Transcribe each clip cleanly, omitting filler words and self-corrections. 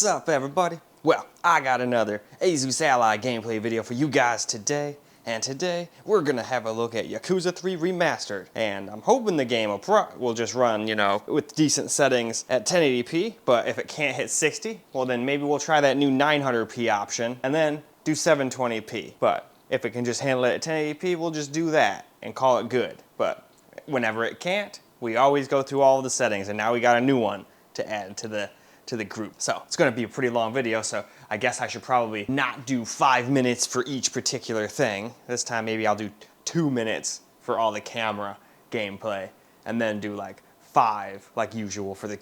What's up, everybody? Well, I got another Asus Ally gameplay video for you guys today. And today, we're gonna have a look at Yakuza 3 Remastered. And I'm hoping the game will just run, you know, with decent settings at 1080p. But if it can't hit 60, well then maybe we'll try that new 900p option and then do 720p. But if it can just handle it at 1080p, we'll just do that and call it good. But whenever it can't, we always go through all of the settings, and now we got a new one to add to the group. So it's gonna be a pretty long video, so I guess I should probably not do 5 minutes for each particular thing. This time maybe I'll do 2 minutes for all the camera gameplay, and then do like 5 like usual for the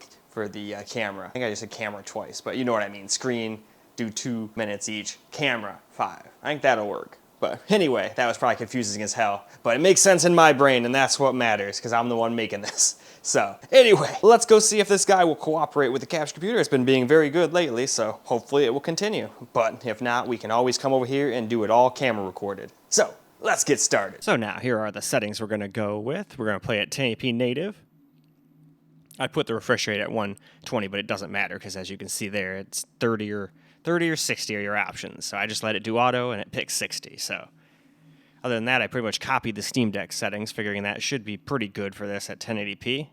camera. I think I just said camera twice, but you know what I mean. Screen, do 2 minutes each, camera 5. I think that'll work. But anyway, that was probably confusing as hell, but it makes sense in my brain, and that's what matters, because I'm the one making this. So anyway, let's go see if this guy will cooperate with the capture computer. It's been being very good lately, so hopefully it will continue. But if not, we can always come over here and do it all camera recorded. So let's get started. So now here are the settings we're gonna go with. We're gonna play at 1080p native. I put the refresh rate at 120, but it doesn't matter, because as you can see there, it's 30 or 60 are your options. So I just let it do auto, and it picks 60. So other than that, I pretty much copied the Steam Deck settings, figuring that should be pretty good for this at 1080p.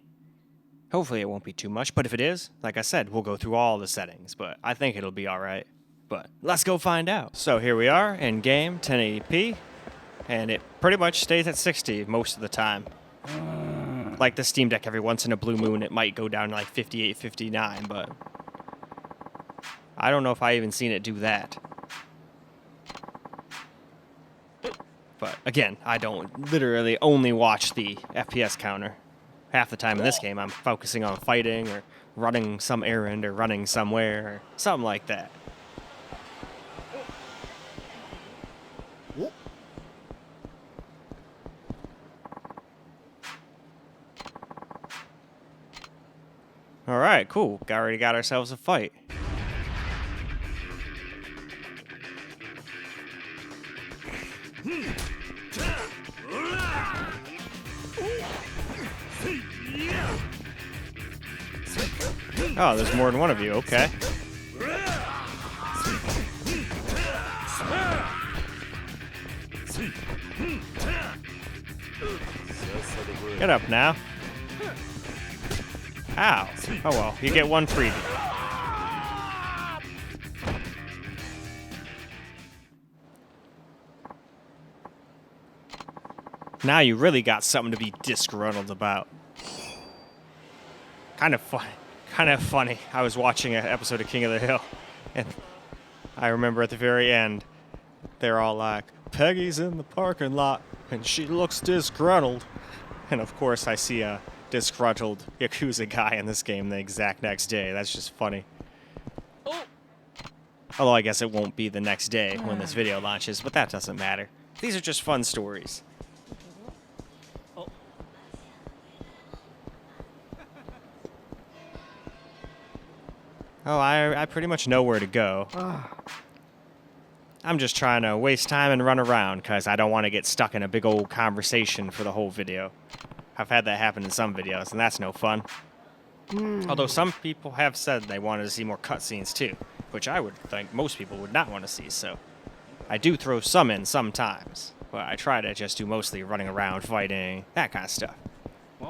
Hopefully it won't be too much, but if it is, like I said, we'll go through all the settings, but I think it'll be all right. But let's go find out. So here we are in game, 1080p, and it pretty much stays at 60 most of the time. Like the Steam Deck, every once in a blue moon, it might go down to like 58, 59, but I don't know if I even seen it do that. But again, I don't literally only watch the FPS counter. Half the time in this game, I'm focusing on fighting or running some errand or running somewhere or something like that. All right, cool. Already got ourselves a fight. Oh, there's more than one of you, okay. Get up now. Ow. Oh well, you get one freebie. Now you really got something to be disgruntled about. Kind of funny. I was watching an episode of King of the Hill, and I remember at the very end, they're all like, Peggy's in the parking lot, and she looks disgruntled. And of course, I see a disgruntled Yakuza guy in this game the exact next day. That's just funny. Although I guess it won't be the next day when this video launches, but that doesn't matter. These are just fun stories. Oh, I pretty much know where to go. I'm just trying to waste time and run around because I don't want to get stuck in a big old conversation for the whole video. I've had that happen in some videos, and that's no fun. Although some people have said they wanted to see more cutscenes too, which I would think most people would not want to see, so I do throw some in sometimes. But I try to just do mostly running around, fighting, that kind of stuff. I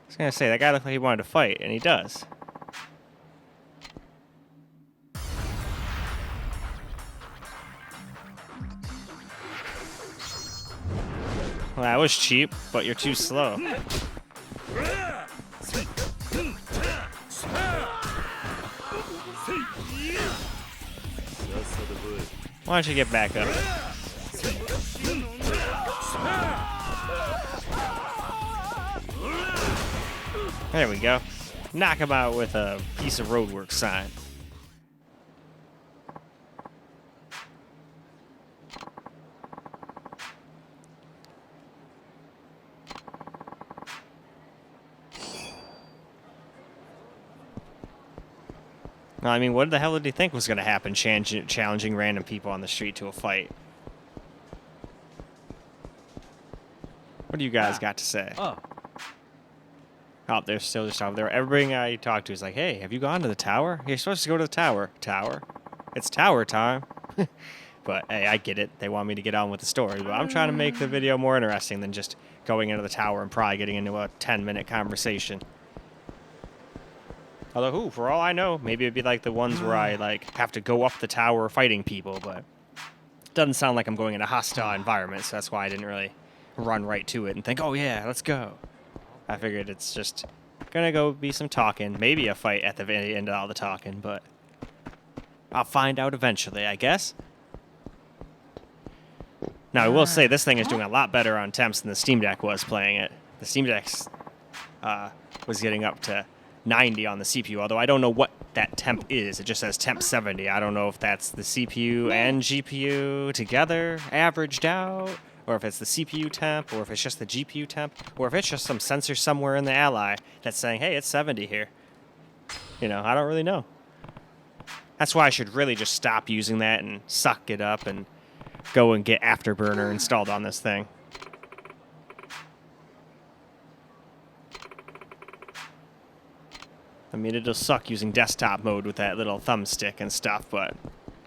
was going to say, that guy looked like he wanted to fight, and he does. Well, that was cheap, but you're too slow. Why don't you get back up? There we go. Knock him out with a piece of roadwork sign. I mean, what the hell did he think was going to happen, challenging random people on the street to a fight? What do you guys got to say? Oh, they're still just over there. Everybody I talk to is like, hey, have you gone to the tower? You're supposed to go to the tower. Tower? It's tower time. But, hey, I get it. They want me to get on with the story. But I'm trying to make the video more interesting than just going into the tower and probably getting into a 10-minute conversation. Although, who, for all I know, maybe it'd be like the ones where I, like, have to go up the tower fighting people. But it doesn't sound like I'm going in a hostile environment, so that's why I didn't really run right to it and think, oh, yeah, let's go. I figured it's just gonna go be some talking, maybe a fight at the very end of all the talking, but I'll find out eventually, I guess. Now, I will say this thing is doing a lot better on temps than the Steam Deck was playing it. The Steam Deck was getting up to 90 on the CPU, although I don't know what that temp is. It just says temp 70. I don't know if that's the CPU and GPU together, averaged out, or if it's the CPU temp, or if it's just the GPU temp, or if it's just some sensor somewhere in the Ally that's saying, hey, it's 70 here. You know, I don't really know. That's why I should really just stop using that and suck it up and go and get Afterburner installed on this thing. I mean, it'll suck using desktop mode with that little thumbstick and stuff, but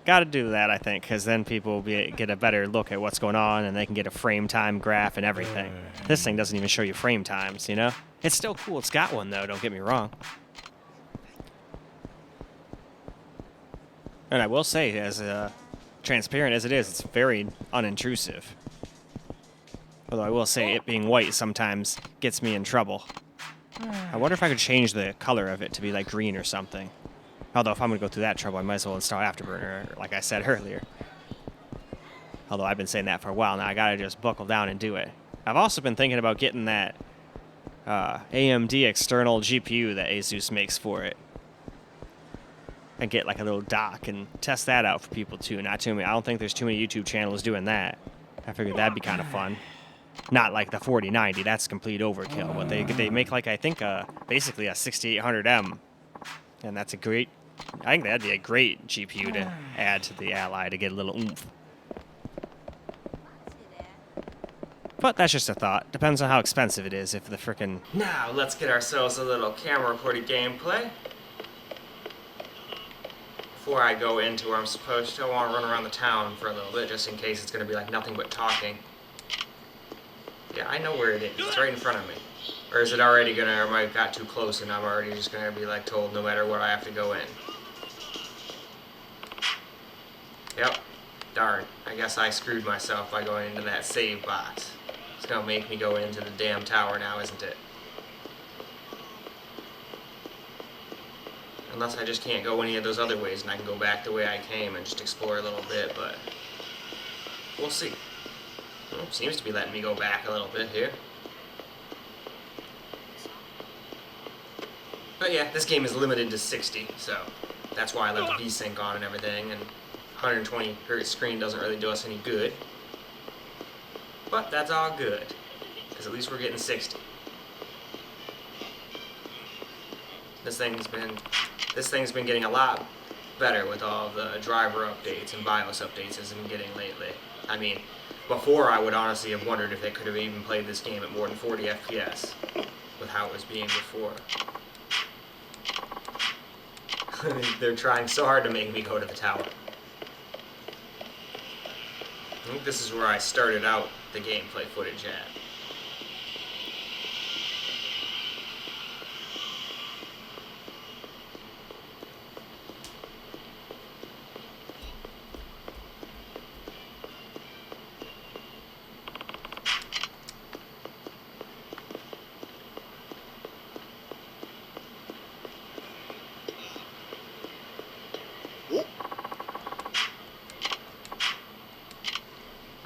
gotta do that, I think, because then people will get a better look at what's going on, and they can get a frame time graph and everything. This thing doesn't even show you frame times, you know? It's still cool. It's got one, though. Don't get me wrong. And I will say, as transparent as it is, it's very unintrusive. Although I will say it being white sometimes gets me in trouble. I wonder if I could change the color of it to be like green or something. Although if I'm going to go through that trouble, I might as well install Afterburner, like I said earlier. Although I've been saying that for a while now. I got to just buckle down and do it. I've also been thinking about getting that AMD external GPU that Asus makes for it. And get like a little dock and test that out for people too. Not too many. I don't think there's too many YouTube channels doing that. I figured that'd be kind of fun. Not like the 4090. That's complete overkill. But they make like, I think, basically a 6800M. And that's a great... I think that'd be a great GPU to add to the Ally to get a little oomph. But that's just a thought. Depends on how expensive it is. If the frickin'... Now, let's get ourselves a little camera-reported gameplay. Before I go into where I'm supposed to, I want to run around the town for a little bit, just in case it's going to be like nothing but talking. Yeah, I know where it is. It's right in front of me. Or is it already going to, or I got too close and I'm already just going to be like told no matter what I have to go in? Yep. Darn. I guess I screwed myself by going into that save box. It's going to make me go into the damn tower now, isn't it? Unless I just can't go any of those other ways and I can go back the way I came and just explore a little bit, but we'll see. Well, seems to be letting me go back a little bit here. But yeah, this game is limited to 60, so that's why I left VSync on and everything, and 120 Hz screen doesn't really do us any good. But that's all good, because at least we're getting 60. This thing's been getting a lot better with all the driver updates and BIOS updates it's been getting lately. I mean, before I would honestly have wondered if they could have even played this game at more than 40 FPS with how it was being before. They're trying so hard to make me go to the tower. I think this is where I started out the gameplay footage at.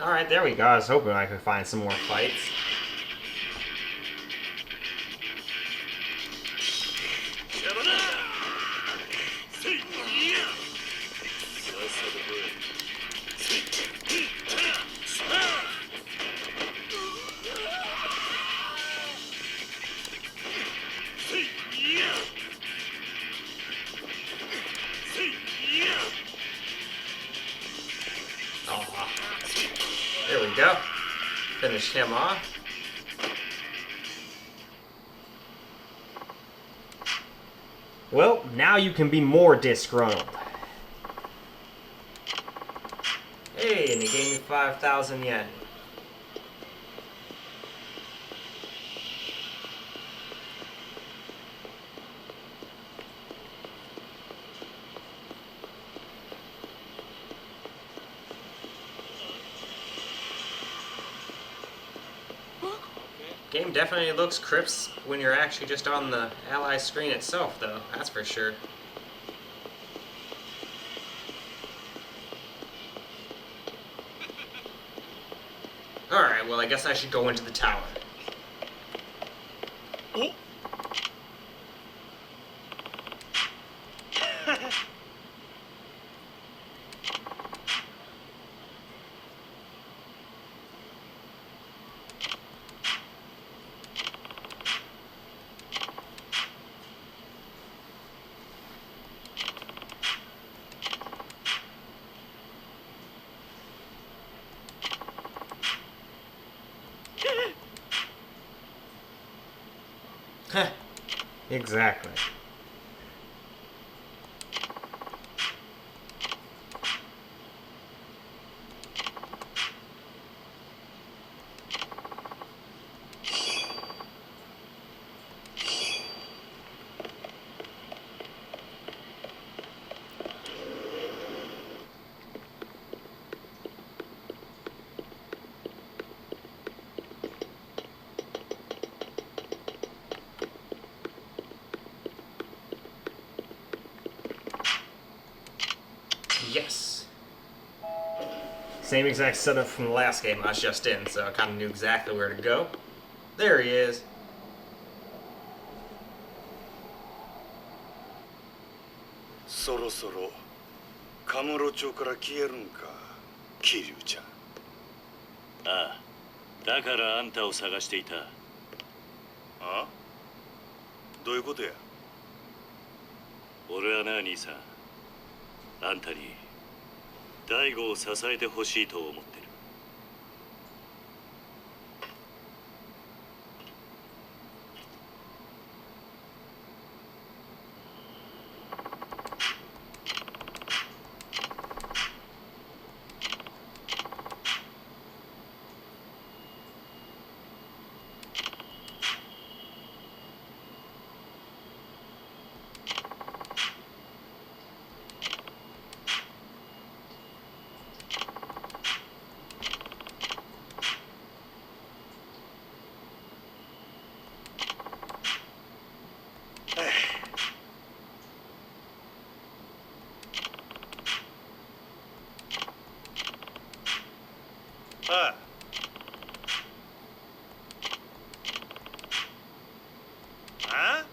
Alright, there we go. I was hoping I could find some more fights. There we go. Finish him off. Well, now you can be more disgruntled. Hey, and he gave me 5,000 yen. Game definitely looks crisp when you're actually just on the Ally screen itself, though. That's for sure. Alright, well, I guess I should go into the tower. Oh. Exactly. Yes. Same exact setup from the last game I was just in, so I kind of knew exactly where to go. There he is. Sorosoro, Kamurochoから消えるんか、桐生ちゃん。ああ、だからあんたを探していた。あ？どういうことや？俺はな、兄さん。あんたに大悟を支えてほしいと思ってる。ああ？あ？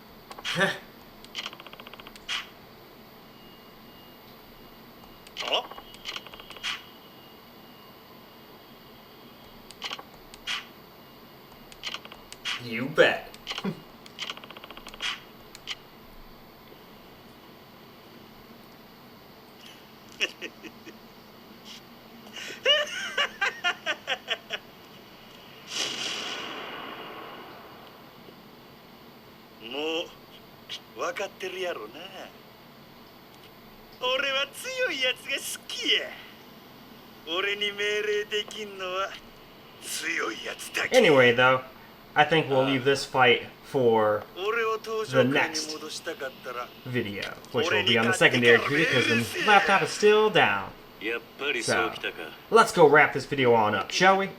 You bet. Mo, 分かってるやろな。俺は強いやつが好きや。俺に命令できんのは強いやつだけ。 Anyway, though, I think we'll leave this fight for the next video, which will be on the secondary computer because the laptop is still down. やっぱりそうきたか。 Let's go wrap this video on up, shall we?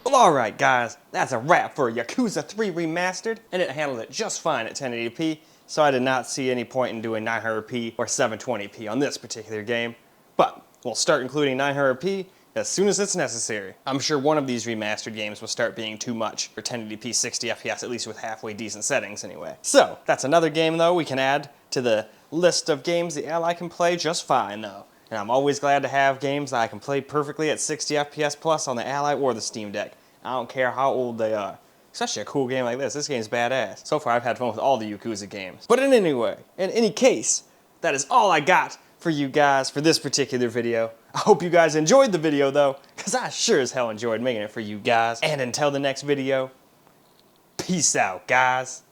Well, alright guys, that's a wrap for Yakuza 3 Remastered, and it handled it just fine at 1080p, so I did not see any point in doing 900p or 720p on this particular game. But we'll start including 900p as soon as it's necessary. I'm sure one of these remastered games will start being too much for 1080p 60 FPS, at least with halfway decent settings anyway. So, that's another game though we can add to the list of games the Ally can play just fine though. And I'm always glad to have games that I can play perfectly at 60 FPS plus on the Ally or the Steam Deck. I don't care how old they are. Especially a cool game like this. This game's badass. So far I've had fun with all the Yakuza games. But in any case, that is all I got for you guys for this particular video. I hope you guys enjoyed the video though, because I sure as hell enjoyed making it for you guys. And until the next video, Peace out, guys.